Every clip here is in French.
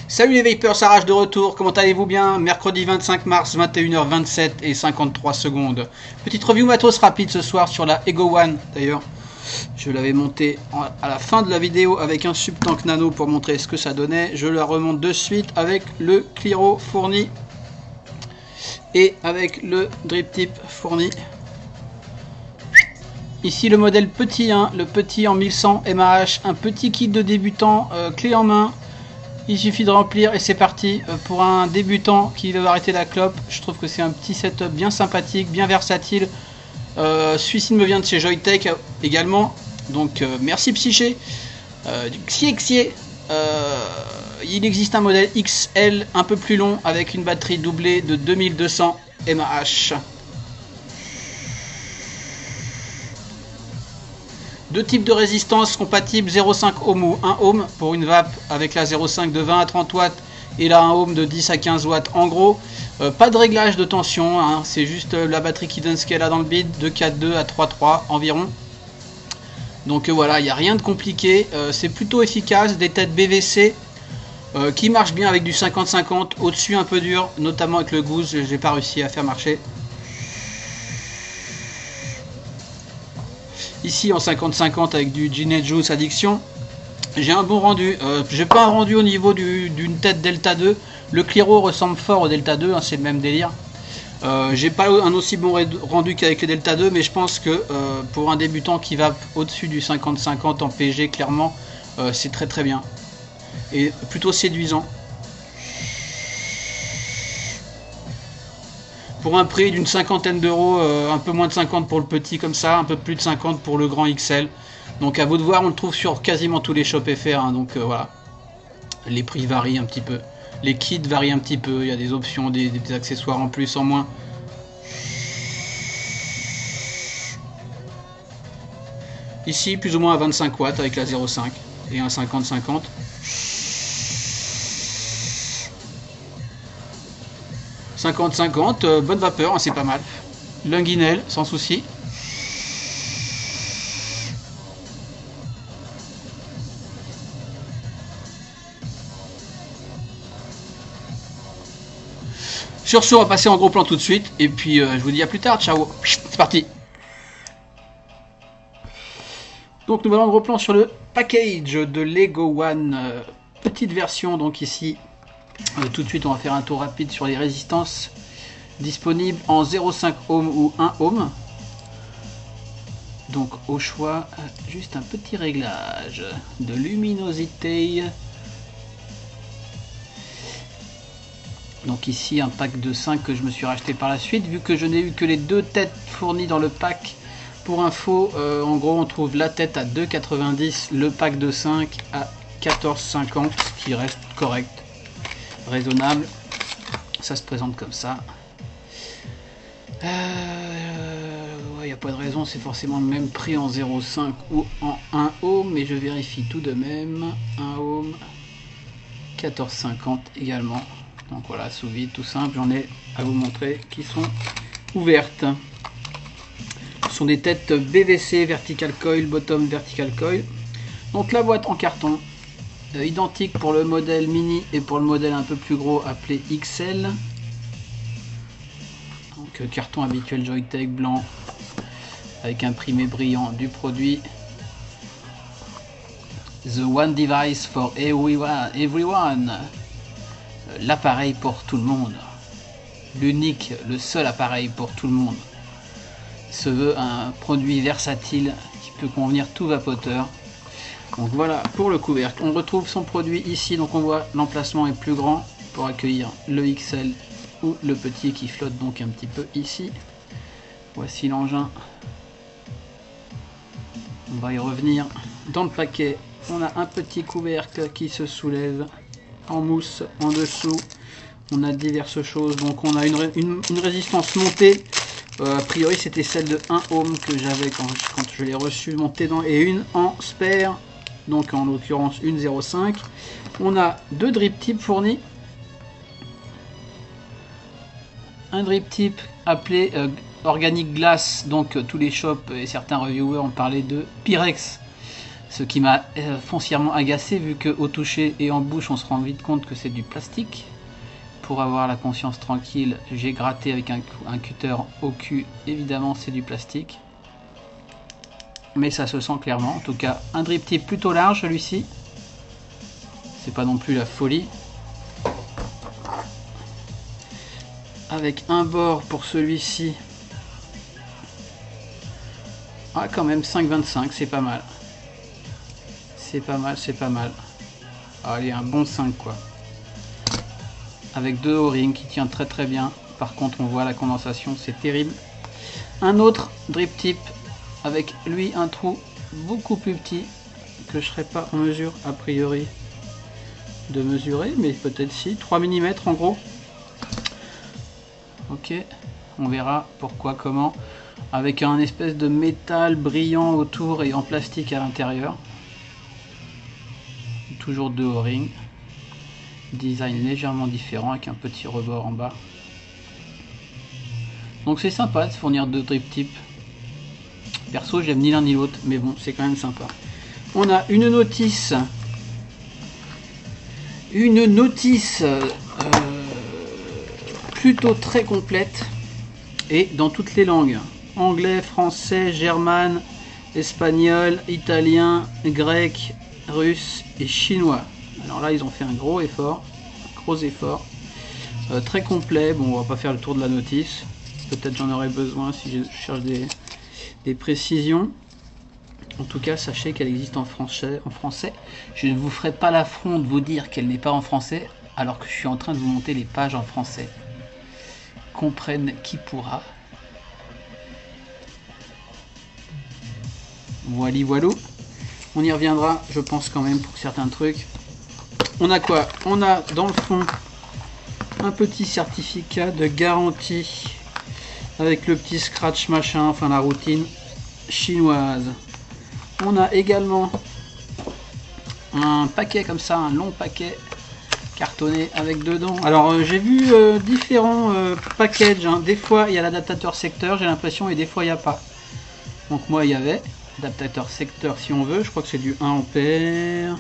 Salut les Vapers, ça rage de retour, comment allez-vous bien? Mercredi 25 mars, 21h27 et 53 secondes. Petite review matos rapide ce soir sur la Ego One. D'ailleurs, je l'avais montée à la fin de la vidéo avec un Subtank Nano pour montrer ce que ça donnait. Je la remonte de suite avec le Cliro fourni et avec le Drip Tip fourni. Ici le modèle petit, hein, le petit en 1100 mAh, un petit kit de débutant, clé en main. Il suffit de remplir et c'est parti. Pour un débutant qui veut arrêter la clope, je trouve que c'est un petit setup bien sympathique, bien versatile. Celui-ci me vient de chez Joytech également, donc merci Psyché. Xiexie. Il existe un modèle XL un peu plus long avec une batterie doublée de 2200 mAh. Deux types de résistance compatibles, 0,5 ohm ou 1 ohm pour une vape avec la 0,5 de 20 à 30 watts et la 1 ohm de 10 à 15 watts en gros. Pas de réglage de tension, hein, c'est juste la batterie qui donne ce qu'elle a dans le bid, de 4,2 à 3,3 environ. Donc voilà, il n'y a rien de compliqué, c'est plutôt efficace, des têtes BVC qui marchent bien avec du 50-50, au-dessus un peu dur, notamment avec le Goose, j'ai pas réussi à faire marcher. Ici en 50-50 avec du Gin & Juice Addiction, j'ai un bon rendu. J'ai pas un rendu au niveau d'une tête Delta 2. Le Cliro ressemble fort au Delta 2, hein, c'est le même délire. J'ai pas un aussi bon rendu qu'avec le Delta 2, mais je pense que pour un débutant qui va au-dessus du 50-50 en PG, clairement, c'est très très bien. Et plutôt séduisant. Pour un prix d'une cinquantaine d'euros, un peu moins de 50 pour le petit comme ça, un peu plus de 50 pour le grand XL. Donc à vous de voir, on le trouve sur quasiment tous les shops FR, hein, donc voilà. Les prix varient un petit peu. Les kits varient un petit peu, il y a des options, des accessoires en plus, en moins. Ici, plus ou moins à 25 watts avec la 0,5 et un 50-50. « 50-50, bonne vapeur, hein, c'est pas mal. Lunguinel, sans souci. Sur ce, on va passer en gros plan tout de suite. Et puis, je vous dis à plus tard. Ciao. C'est parti. Donc, nous voilà en gros plan sur le package de Lego One. Petite version, donc ici. Tout de suite, on va faire un tour rapide sur les résistances disponibles en 0,5 ohm ou 1 ohm. Donc au choix, juste un petit réglage de luminosité. Donc ici un pack de 5 que je me suis racheté par la suite, vu que je n'ai eu que les deux têtes fournies dans le pack. Pour info, en gros on trouve la tête à 2,90, le pack de 5 à 14,50, ce qui reste correct. Raisonnable, ça se présente comme ça. Il n'y a pas de raison, c'est forcément le même prix en 0,5 ou en 1 ohm, mais je vérifie tout de même. 1 ohm, 14,50 également. Donc voilà, sous vide, tout simple, j'en ai à vous montrer qui sont ouvertes. Ce sont des têtes BVC vertical coil, bottom vertical coil. Donc la boîte en carton. Identique pour le modèle mini et pour le modèle un peu plus gros appelé XL. Donc carton habituel Joytech blanc avec imprimé brillant du produit. The one device for everyone. L'appareil pour tout le monde. L'unique, le seul appareil pour tout le monde. Se veut un produit versatile qui peut convenir tout vapoteur. Donc voilà pour le couvercle, on retrouve son produit ici, donc on voit l'emplacement est plus grand pour accueillir le XL ou le petit qui flotte donc un petit peu ici. Voici l'engin On va y revenir. Dans le paquet, on a un petit couvercle qui se soulève en mousse en dessous. On a diverses choses. Donc on a une résistance montée. A priori c'était celle de 1 ohm que j'avais quand je l'ai reçu montée dans, et une en spare. Donc en l'occurrence une 0,5. On a 2 drip tips fournis. Un drip tip appelé Organic Glass, donc tous les shops et certains reviewers ont parlé de Pyrex, ce qui m'a foncièrement agacé vu que au toucher et en bouche on se rend vite compte que c'est du plastique. Pour avoir la conscience tranquille, j'ai gratté avec un cutter au cul, évidemment c'est du plastique. Mais ça se sent clairement, en tout cas un drip tip plutôt large celui-ci. C'est pas non plus la folie. Avec un bord pour celui-ci. Ah quand même 5,25, c'est pas mal. C'est pas mal, c'est pas mal. Allez, un bon 5 quoi. Avec 2 O-rings qui tient très très bien. Par contre on voit la condensation, c'est terrible. Un autre drip tip avec lui un trou beaucoup plus petit que je serais pas en mesure a priori de mesurer, mais peut-être si, 3 mm en gros. Ok, on verra pourquoi, comment, avec un espèce de métal brillant autour et en plastique à l'intérieur. Toujours 2 O-rings. Design légèrement différent avec un petit rebord en bas. Donc c'est sympa de se fournir 2 drip tips. Perso j'aime ni l'un ni l'autre, mais bon c'est quand même sympa. On a une notice. Une notice plutôt très complète et dans toutes les langues. Anglais, français, german, espagnol, italien, grec, russe et chinois. Alors là ils ont fait un gros effort, très complet. Bon, on va pas faire le tour de la notice, peut-être j'en aurai besoin si je cherche des précisions. En tout cas sachez qu'elle existe en français. Je ne vous ferai pas l'affront de vous dire qu'elle n'est pas en français alors que je suis en train de vous monter les pages en français. Comprenne qui pourra. Voili voilou. On y reviendra je pense quand même pour certains trucs. On a quoi? On a dans le fond un petit certificat de garantie avec le petit scratch machin, enfin la routine chinoise. On a également un paquet comme ça, un long paquet cartonné avec dedans. Alors j'ai vu différents packages, hein. Des fois il y a l'adaptateur secteur, j'ai l'impression, et des fois il n'y a pas. Donc moi il y avait adaptateur secteur si on veut, je crois que c'est du 1 ampère.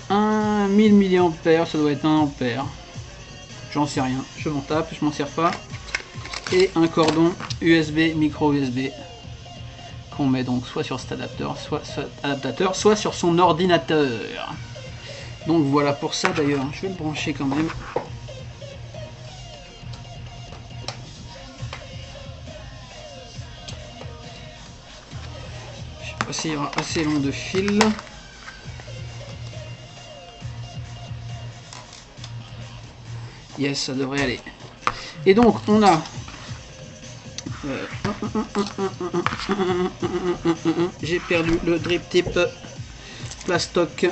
1000 mAh, ça doit être 1 ampère. J'en sais rien, je m'en tape, je m'en sers pas. Et un cordon USB, micro USB, qu'on met donc soit sur cet adaptateur, soit sur son ordinateur. Donc voilà pour ça d'ailleurs, je vais le brancher quand même. Je sais pas s'il y aura assez long de fil. Yes, ça devrait aller. Et donc on a j'ai perdu le drip tip plastoc.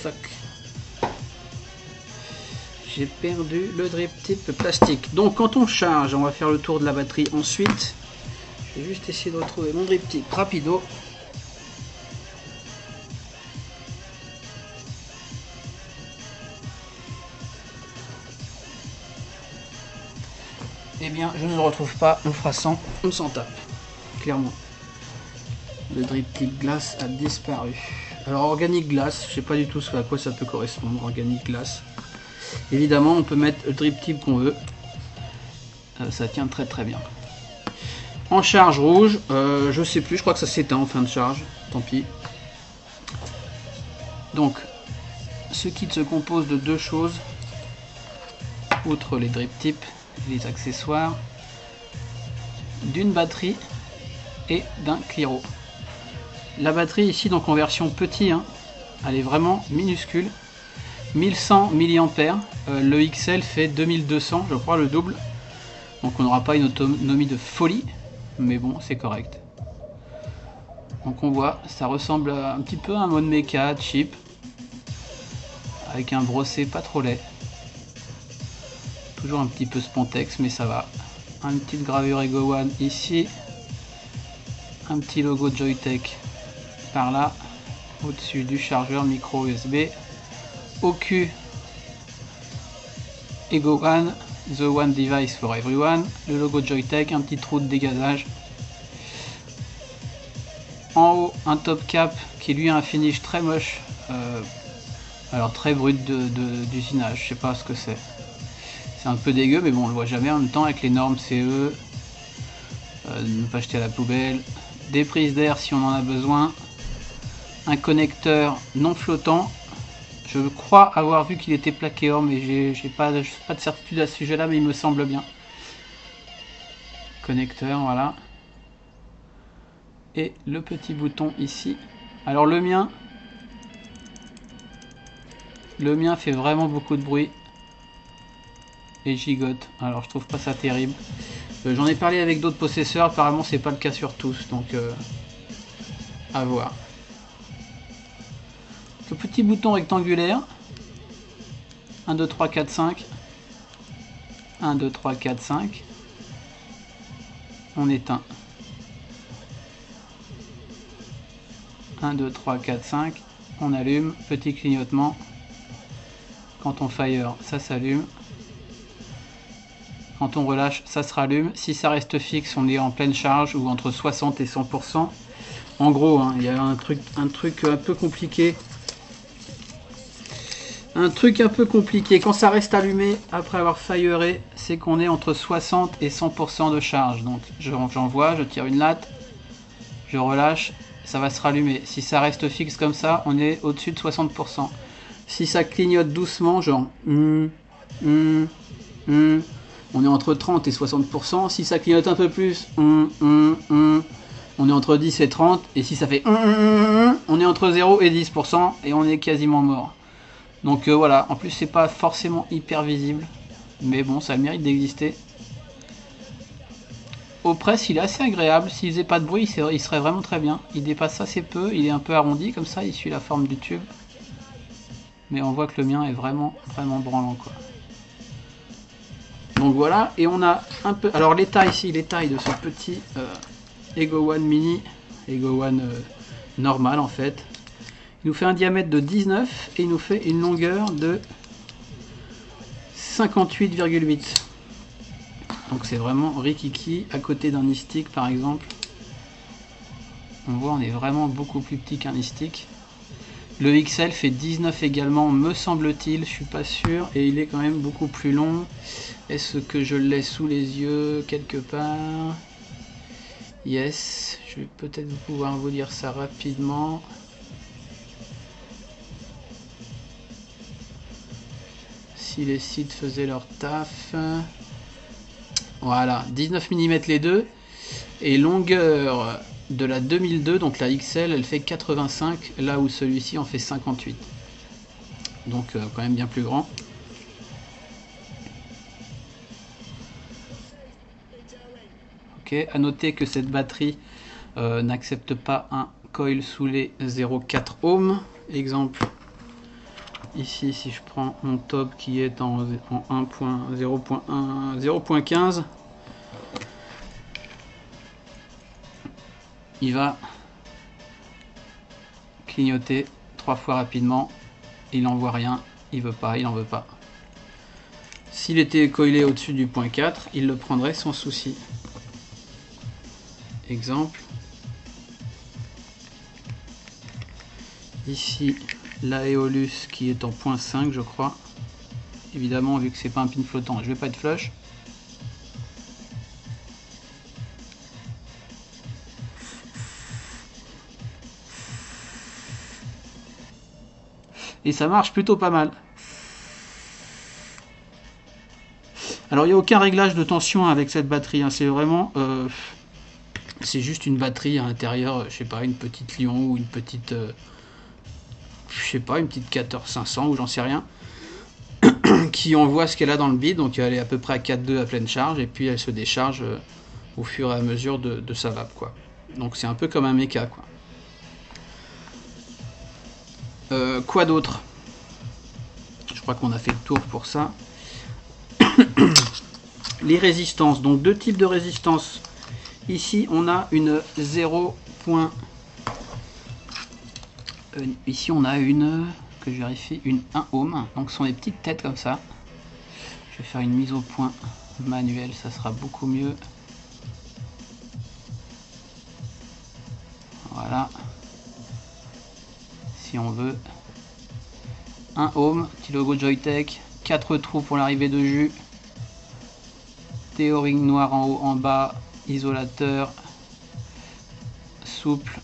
Fuck. J'ai perdu le drip tip plastique. Donc quand on charge, on va faire le tour de la batterie ensuite. Je vais juste essayer de retrouver mon drip tip rapido. Eh bien, je ne le retrouve pas, on fera 100, on s'en tape, clairement. Le drip tip glace a disparu. Alors, Organic Glass, je sais pas du tout à quoi ça peut correspondre, Organic Glass. Évidemment, on peut mettre le drip tip qu'on veut. Ça tient très très bien. En charge rouge, je sais plus, je crois que ça s'éteint en fin de charge, tant pis. Donc, ce kit se compose de 2 choses, outre les drip tips, les accessoires, d'une batterie et d'un Cliro. La batterie ici donc en version petit, hein, elle est vraiment minuscule, 1100 mAh, le XL fait 2200, je crois, le double. Donc on n'aura pas une autonomie de folie, mais bon, c'est correct. Donc on voit, ça ressemble un petit peu à un mode mecha cheap, avec un brossé pas trop laid. Toujours un petit peu spontex, mais ça va. Une petite gravure Ego One ici, un petit logo Joytech par là, au-dessus du chargeur micro USB. Au cul, Ego One, The One Device for Everyone, le logo Joytech, un petit trou de dégazage. En haut, un top cap qui lui a un finish très moche, alors très brut d'usinage, je sais pas ce que c'est. C'est un peu dégueu, mais bon, on le voit jamais en même temps avec les normes CE. Ne pas jeter à la poubelle. Des prises d'air si on en a besoin. Un connecteur non flottant. Je crois avoir vu qu'il était plaqué or, mais j'ai pas de certitude à ce sujet-là, mais il me semble bien. Connecteur, voilà. Et le petit bouton ici. Alors le mien fait vraiment beaucoup de bruit. Et gigote. Alors je trouve pas ça terrible. J'en ai parlé avec d'autres possesseurs, apparemment c'est pas le cas sur tous, donc à voir. Le petit bouton rectangulaire. 1, 2, 3, 4, 5. 1, 2, 3, 4, 5. On éteint. 1, 2, 3, 4, 5. On allume. Petit clignotement. Quand on fire, ça s'allume. Quand on relâche, ça se rallume. Si ça reste fixe, on est en pleine charge ou entre 60 et 100%. En gros, hein, il y a un truc un peu compliqué. Un truc un peu compliqué. Quand ça reste allumé après avoir firé, c'est qu'on est entre 60 et 100% de charge. Donc j'envoie, je tire une latte, je relâche, ça va se rallumer. Si ça reste fixe comme ça, on est au-dessus de 60%. Si ça clignote doucement, genre on est entre 30 et 60%. Si ça clignote un peu plus, on est entre 10 et 30. Et si ça fait on est entre 0 et 10% et on est quasiment mort. Donc voilà, en plus c'est pas forcément hyper visible, mais bon, ça a le mérite d'exister. Au press, il est assez agréable. S'il faisait pas de bruit, il serait vraiment très bien. Il dépasse assez peu, il est un peu arrondi comme ça, il suit la forme du tube. Mais on voit que le mien est vraiment branlant, quoi. Donc voilà, et on a un peu... Alors les tailles ici, les tailles de ce petit Ego One Mini, Ego One normal en fait. Il nous fait un diamètre de 19 et il nous fait une longueur de 58,8. Donc c'est vraiment rikiki à côté d'un iStick par exemple. On voit, on est vraiment beaucoup plus petit qu'un iStick. Le XL fait 19 également, me semble-t-il, je suis pas sûr, et il est quand même beaucoup plus long. Est-ce que je l'ai sous les yeux quelque part? Yes, je vais peut-être pouvoir vous dire ça rapidement. Si les sites faisaient leur taf. Voilà, 19 mm les deux, et longueur de la 2002, donc la XL, elle fait 85, là où celui-ci en fait 58. Donc quand même bien plus grand. Ok, à noter que cette batterie n'accepte pas un coil sous les 0,4 ohms. Exemple, ici si je prends mon top qui est en 0.15, il va clignoter 3 fois rapidement, il n'en voit rien, il veut pas, il en veut pas. S'il était coilé au-dessus du point 4, il le prendrait sans souci. Exemple, ici l'Aeolus qui est en point 5 je crois. Évidemment vu que c'est pas un pin flottant, je vais pas être flush. Et ça marche plutôt pas mal. Alors il n'y a aucun réglage de tension avec cette batterie, hein. C'est vraiment c'est juste une batterie à l'intérieur, je sais pas, une petite Lion ou une petite je sais pas, une petite 14500 ou j'en sais rien, qui envoie ce qu'elle a dans le bide, donc elle est à peu près à 4,2 à pleine charge, et puis elle se décharge au fur et à mesure de sa vape, quoi. Donc c'est un peu comme un méca, quoi. Quoi d'autre? Je crois qu'on a fait le tour pour ça. Les résistances, donc deux types de résistances. Ici on a une 0. Ici on a une, que je vérifie, une 1 ohm, donc ce sont des petites têtes comme ça. Je vais faire une mise au point manuelle, ça sera beaucoup mieux. Voilà, si on veut. 1 ohm, petit logo Joyetech, 4 trous pour l'arrivée de jus, des O-rings noirs en haut, en bas, isolateur souple.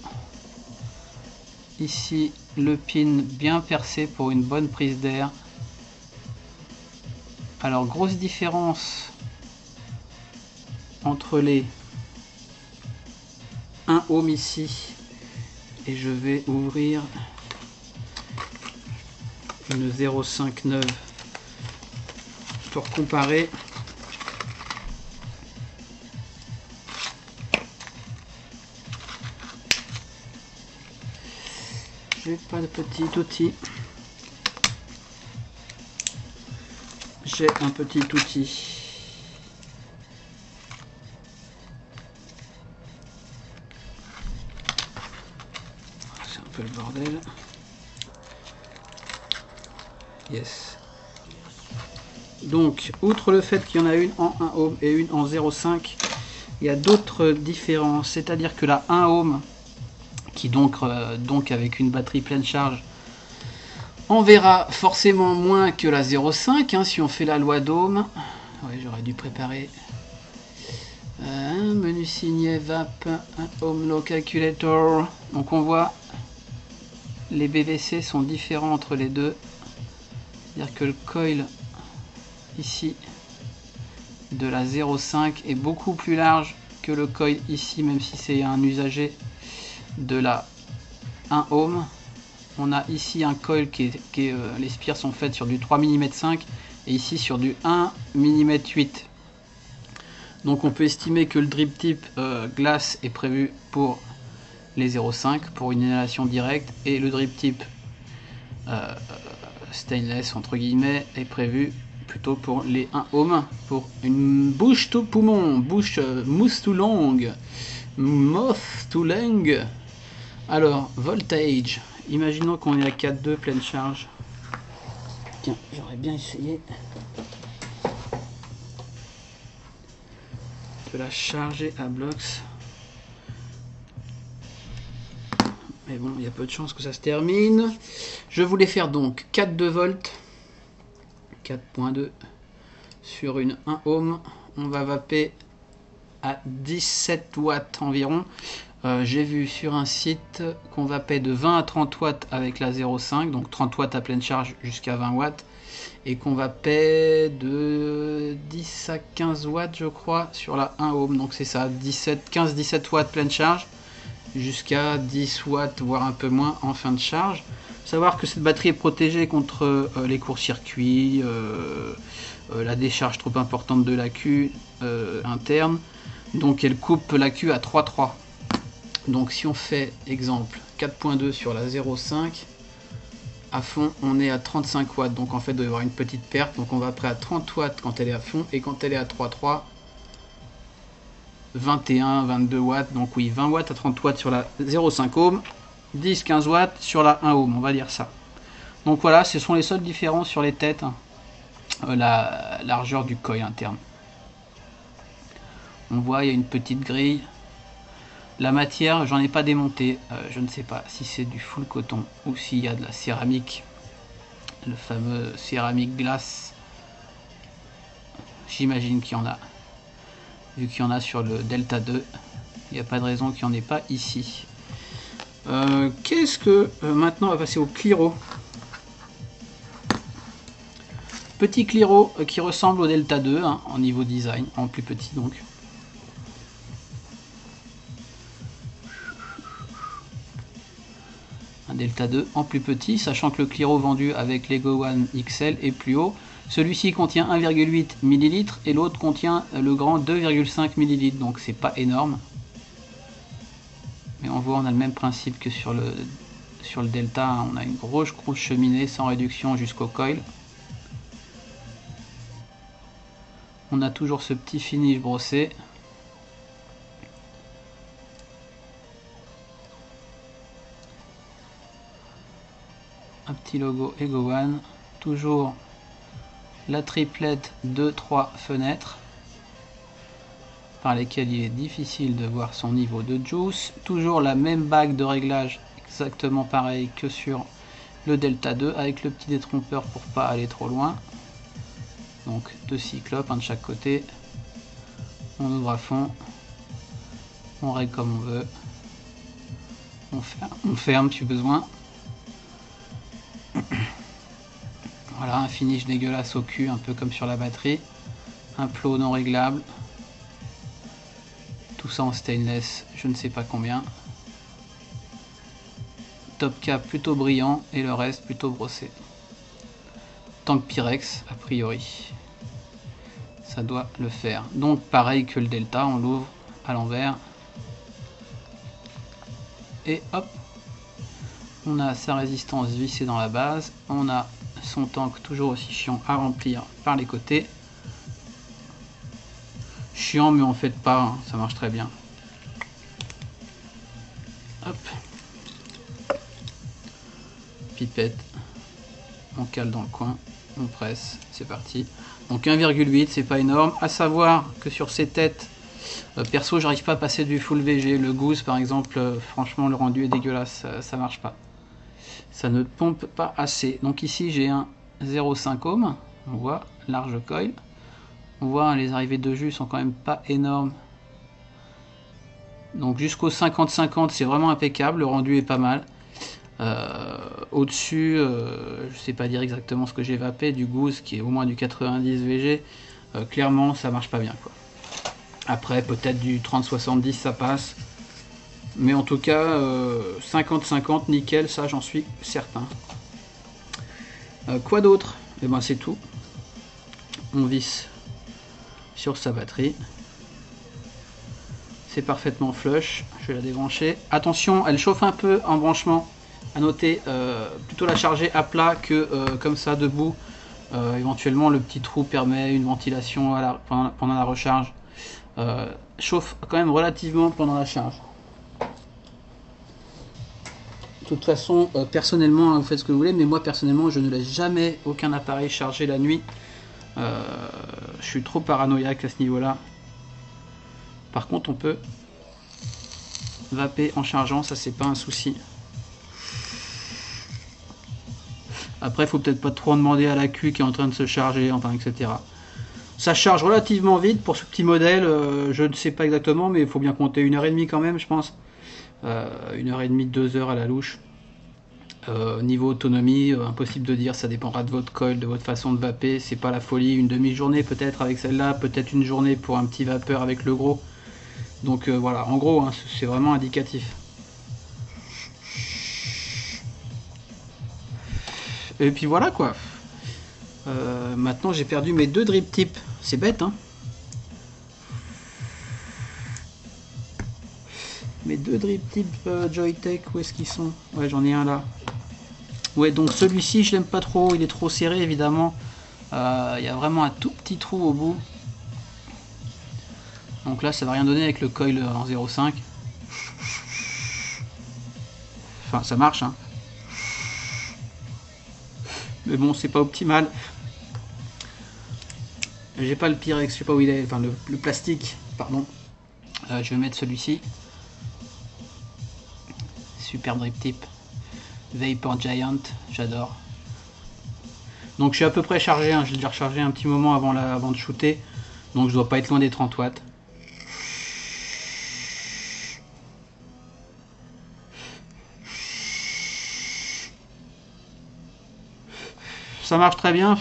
Ici le pin bien percé pour une bonne prise d'air. Alors grosse différence entre les 1 ohm ici, et je vais ouvrir une 0,59 pour comparer. J'ai pas de petit outil. J'ai un petit outil. C'est un peu le bordel. Yes. Donc, outre le fait qu'il y en a une en 1 ohm et une en 0,5, il y a d'autres différences. C'est-à-dire que la 1 ohm, qui donc avec une batterie pleine charge, enverra forcément moins que la 0,5, hein, si on fait la loi d'ohm. Ouais, j'aurais dû préparer un menu signé VAP, un ohm law calculator. Donc on voit les BVC sont différents entre les deux. C'est-à-dire que le coil ici de la 0,5 est beaucoup plus large que le coil ici, même si c'est un usager de la 1 ohm. On a ici un coil les spires sont faites sur du 3 mm 5 et ici sur du 1 mm 8. Donc on peut estimer que le drip tip glace est prévu pour les 0,5 pour une inhalation directe, et le drip tip stainless entre guillemets est prévu plutôt pour les 1 ohm, pour une bouche to poumon, bouche mousse to longue, moth to langue. Alors voltage, imaginons qu'on est à 4,2 pleine charge. Tiens, j'aurais bien essayé de la charger à blocs, mais bon, il y a peu de chances que ça se termine. Je voulais faire donc 4,2 volts, 4.2 sur une 1 ohm. On va vaper à 17 watts environ. J'ai vu sur un site qu'on vapait de 20 à 30 watts avec la 0,5, donc 30 watts à pleine charge jusqu'à 20 watts, et qu'on vapait de 10 à 15 watts je crois sur la 1 ohm. Donc c'est ça, 15-17 watts pleine charge jusqu'à 10 watts voire un peu moins en fin de charge. Savoir que cette batterie est protégée contre les courts-circuits, la décharge trop importante de l'AQ interne, donc elle coupe l'AQ à 3,3. Donc si on fait exemple 4.2 sur la 0,5 à fond, on est à 35 watts, donc en fait il doit y avoir une petite perte, donc on va après à 30 watts quand elle est à fond, et quand elle est à 3.3 21 22 watts. Donc oui, 20 watts à 30 watts sur la 0,5 ohm, 10-15 watts sur la 1 ohm, on va dire ça. Donc voilà, ce sont les seules différences sur les têtes, hein. La largeur du coil interne, on voit il y a une petite grille. La matière, j'en ai pas démonté, je ne sais pas si c'est du full coton ou s'il y a de la céramique, le fameux céramique glace. J'imagine qu'il y en a, vu qu'il y en a sur le Delta 2, il n'y a pas de raison qu'il n'y en ait pas ici. Qu'est-ce que maintenant on va passer au Cliro. Petit Cliro qui ressemble au Delta 2, hein, en niveau design, en plus petit donc. Delta 2 en plus petit, sachant que le Cliro vendu avec l'Ego One XL est plus haut. Celui-ci contient 1,8 ml et l'autre contient le grand 2,5 ml, donc c'est pas énorme. Mais on voit, on a le même principe que sur le Delta, hein. On a une grosse cheminée sans réduction jusqu'au coil. On a toujours ce petit finish brossé. Un petit logo Ego One. Toujours la triplette de 3 fenêtres par lesquelles il est difficile de voir son niveau de juice. Toujours la même bague de réglage, exactement pareil que sur le Delta 2, avec le petit détrompeur pour pas aller trop loin. Donc 2 cyclopes, un de chaque côté. On ouvre à fond, on règle comme on veut, on ferme si besoin. Voilà, un finish dégueulasse au cul, un peu comme sur la batterie. Un plot non réglable. Tout ça en stainless, je ne sais pas combien. Top cap plutôt brillant et le reste plutôt brossé. Tank Pyrex, a priori. Ça doit le faire. Donc pareil que le Delta, on l'ouvre à l'envers. Et hop, on a sa résistance vissée dans la base. On a son tank toujours aussi chiant à remplir par les côtés. Chiant mais en fait pas, hein, ça marche très bien. Hop. Pipette. On cale dans le coin, on presse, c'est parti. Donc 1,8, c'est pas énorme. À savoir que sur ces têtes, perso j'arrive pas à passer du full VG. Le Goose par exemple, franchement le rendu est dégueulasse, ça marche pas. Ça ne pompe pas assez. Donc ici j'ai un 0,5 ohm, on voit, large coil. On voit les arrivées de jus sont quand même pas énormes. Donc jusqu'au 50-50 c'est vraiment impeccable, le rendu est pas mal. Au-dessus, je sais pas dire exactement ce que j'ai vapé, du Goose qui est au moins du 90 VG, clairement ça marche pas bien quoi. Après peut-être du 30-70 ça passe. Mais en tout cas, 50-50, nickel, ça j'en suis certain. Quoi d'autre? Et ben c'est tout. On visse sur sa batterie. C'est parfaitement flush. Je vais la débrancher. Attention, elle chauffe un peu en branchement. À noter, plutôt la charger à plat que comme ça debout. Éventuellement, le petit trou permet une ventilation pendant la recharge. Chauffe quand même relativement pendant la charge. De toute façon, personnellement, vous faites ce que vous voulez, mais moi personnellement, je ne laisse jamais aucun appareil chargé la nuit. Je suis trop paranoïaque à ce niveau-là. Par contre, on peut vaper en chargeant, ça c'est pas un souci. Après, il faut peut-être pas trop en demander à la Q qui est en train de se charger, enfin, etc. Ça charge relativement vite pour ce petit modèle. Je ne sais pas exactement, mais il faut bien compter 1h30 quand même, je pense. 1h30, 2 heures à la louche. Niveau autonomie, impossible de dire, ça dépendra de votre coil, de votre façon de vaper. C'est pas la folie, une demi-journée peut-être avec celle-là, peut-être une journée pour un petit vapeur avec le gros. Donc voilà, en gros, hein, c'est vraiment indicatif. Et puis voilà quoi. Maintenant j'ai perdu mes 2 drip tips. C'est bête hein. Mes 2 drip tips Joytech, où est-ce qu'ils sont? Ouais, j'en ai un là. Ouais, donc celui-ci je l'aime pas trop, il est trop serré évidemment. Il y a vraiment un tout petit trou au bout. Donc là ça va rien donner avec le coil en 0,5. Enfin ça marche hein. Mais bon, c'est pas optimal. J'ai pas le Pyrex, je sais pas où il est, enfin le plastique, pardon. Je vais mettre celui-ci. Super drip tip. Vapor Giant, j'adore. Donc je suis à peu près chargé, hein. J'ai déjà rechargé un petit moment avant de shooter. Donc je dois pas être loin des 30 watts. Ça marche très bien.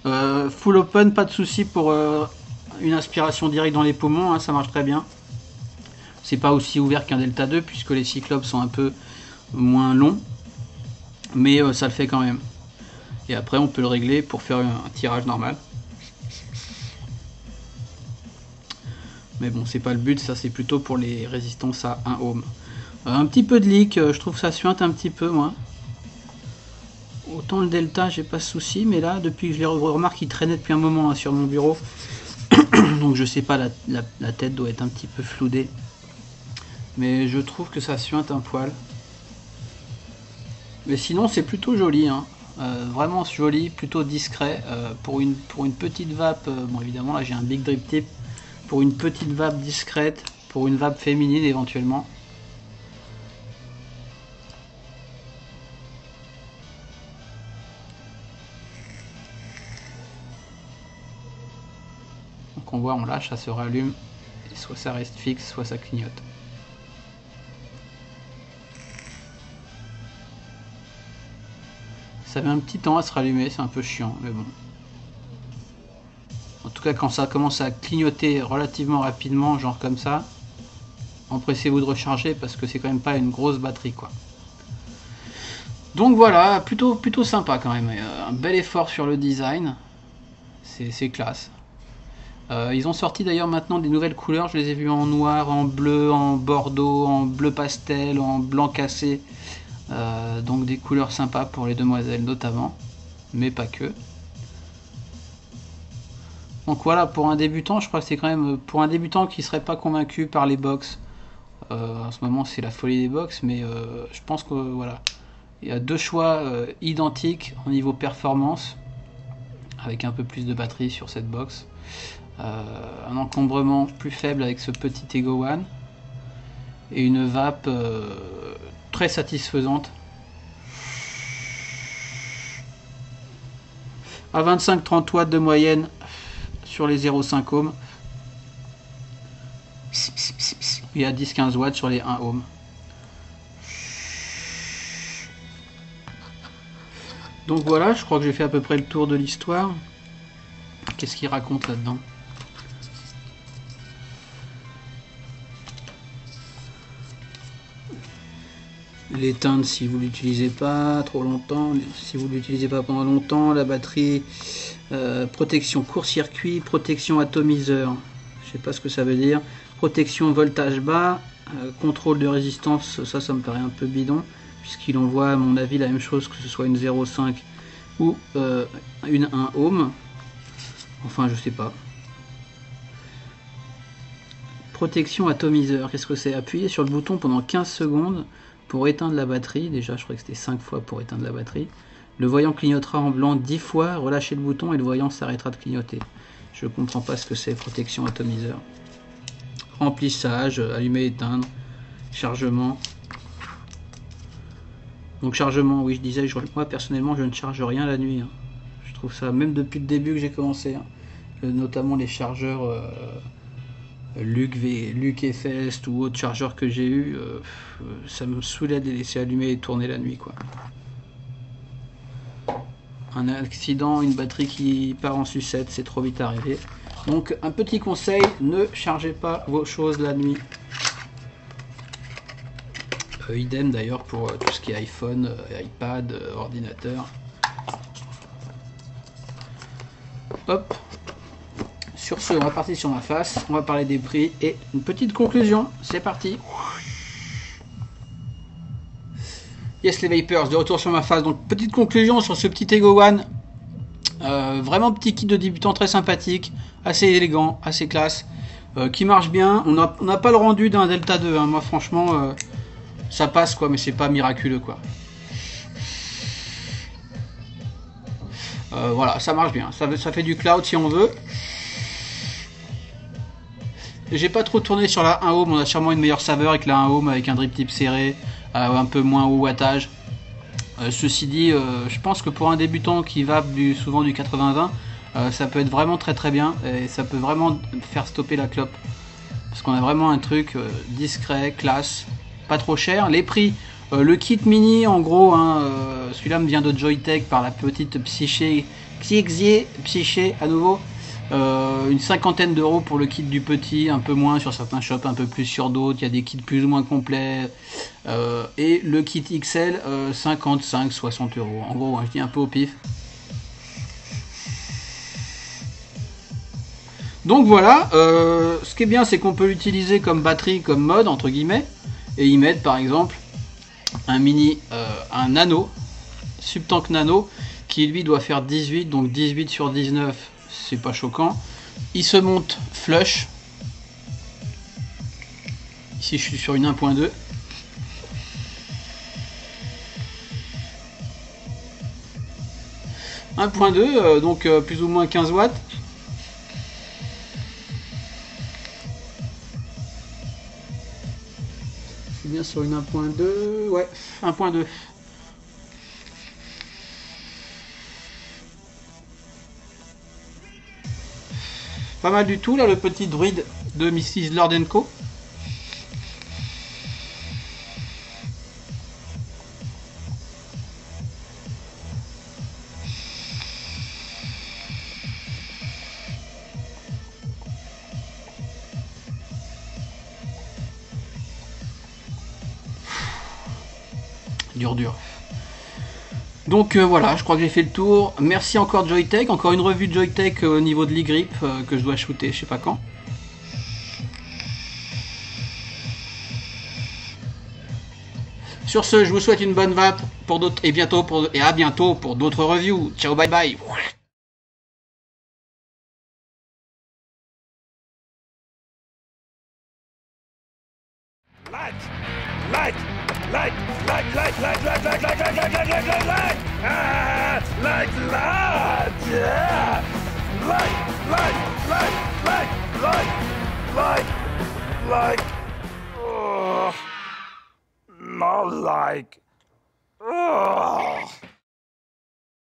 Full open, pas de souci pour une inspiration directe dans les poumons, hein, ça marche très bien. C'est pas aussi ouvert qu'un Delta 2 puisque les cyclopes sont un peu moins longs. mais ça le fait quand même. Et après on peut le régler pour faire un tirage normal. Mais bon, c'est pas le but, ça c'est plutôt pour les résistances à 1 ohm. Un petit peu de leak, je trouve ça suinte un petit peu moi. Autant le delta, j'ai pas de souci, mais là, depuis que je les remarque, il traînait depuis un moment hein, sur mon bureau. Donc je sais pas, la tête doit être un petit peu floudée. Mais je trouve que ça suinte un poil. Mais sinon, c'est plutôt joli. Hein. Vraiment joli, plutôt discret. Pour une petite vape, bon évidemment là j'ai un big drip tip. Pour une petite vape discrète, pour une vape féminine éventuellement. Donc on voit, on lâche, ça se rallume. Et soit ça reste fixe, soit ça clignote. Ça met un petit temps à se rallumer, c'est un peu chiant, mais bon. En tout cas, quand ça commence à clignoter relativement rapidement, genre comme ça, empressez-vous de recharger parce que c'est quand même pas une grosse batterie, quoi. Donc voilà, plutôt sympa quand même. Un bel effort sur le design, c'est classe. Ils ont sorti d'ailleurs maintenant des nouvelles couleurs, je les ai vues en noir, en bleu, en bordeaux, en bleu pastel, en blanc cassé. Donc des couleurs sympas pour les demoiselles notamment, mais pas que. Donc voilà, pour un débutant, je crois que c'est quand même pour un débutant qui serait pas convaincu par les box. En ce moment, c'est la folie des box, mais je pense que voilà, il y a deux choix identiques au niveau performance, avec un peu plus de batterie sur cette box, un encombrement plus faible avec ce petit Ego One et une vape très satisfaisante. À 25-30 watts de moyenne sur les 0,5 ohms et à 10-15 watts sur les 1 ohm. Donc voilà, je crois que j'ai fait à peu près le tour de l'histoire. Qu'est-ce qu'il raconte là-dedans? L'éteindre si vous l'utilisez pas trop longtemps, si vous l'utilisez pas pendant longtemps, la batterie, protection court-circuit, protection atomiseur, je sais pas ce que ça veut dire, protection voltage bas, contrôle de résistance, ça me paraît un peu bidon, puisqu'il envoie à mon avis la même chose que ce soit une 0,5 ou une 1 ohm, enfin je sais pas. Protection atomiseur, qu'est-ce que c'est? Appuyer sur le bouton pendant 15 secondes pour éteindre la batterie, déjà je crois que c'était 5 fois pour éteindre la batterie. Le voyant clignotera en blanc 10 fois, relâchez le bouton et le voyant s'arrêtera de clignoter. Je ne comprends pas ce que c'est, protection atomiseur. Remplissage, allumer, éteindre, chargement. Donc chargement, oui je disais, moi personnellement je ne charge rien la nuit. Hein. Je trouve ça, même depuis le début que j'ai commencé, hein, notamment les chargeurs Luc Fest ou autres chargeurs que j'ai eu, ça me saoulait de les laisser allumer et tourner la nuit, quoi. Un accident, une batterie qui part en sucette, c'est trop vite arrivé. Donc un petit conseil, ne chargez pas vos choses la nuit. Idem d'ailleurs pour tout ce qui est iPhone, iPad, ordinateur. Hop. Sur ce, on va partir sur ma face, on va parler des prix et une petite conclusion. C'est parti. Yes les Vapers, de retour sur ma face. Donc petite conclusion sur ce petit Ego One. Vraiment petit kit de débutant très sympathique, assez élégant, assez classe, qui marche bien. On n'a pas le rendu d'un Delta 2, hein. Moi franchement ça passe quoi, mais c'est pas miraculeux quoi. Voilà, ça marche bien, ça fait du cloud si on veut. J'ai pas trop tourné sur la 1 ohm, on a sûrement une meilleure saveur avec la 1 ohm, avec un drip tip serré, un peu moins haut wattage. Ceci dit, je pense que pour un débutant qui va souvent du 80-20, ça peut être vraiment très bien et ça peut vraiment faire stopper la clope. Parce qu'on a vraiment un truc discret, classe, pas trop cher. Les prix, le kit mini en gros, hein, celui-là me vient de Joytech par la petite Psyché à nouveau. Une cinquantaine d'euros pour le kit du petit, un peu moins sur certains shops, un peu plus sur d'autres. Il y a des kits plus ou moins complets. Et le kit XL, 55-60 euros. En gros, je dis un peu au pif. Donc voilà, ce qui est bien, c'est qu'on peut l'utiliser comme batterie, comme mode, entre guillemets, et y mettre par exemple un mini, un nano, Subtank Nano, qui lui doit faire 18, donc 18 sur 19, c'est pas choquant. Il se monte flush. Ici, je suis sur une 1.2. Donc plus ou moins 15 watts. Je suis bien sur une 1.2, ouais, 1.2. Pas mal du tout, là, le petit druide de Mrs. Lord & Co. Dur. Donc voilà, je crois que j'ai fait le tour. Merci encore Joytech, encore une revue de Joytech au niveau de l'e-grip que je dois shooter, je sais pas quand. Sur ce, je vous souhaite une bonne vape pour d'autres et à bientôt pour d'autres reviews. Ciao, bye bye. Not like.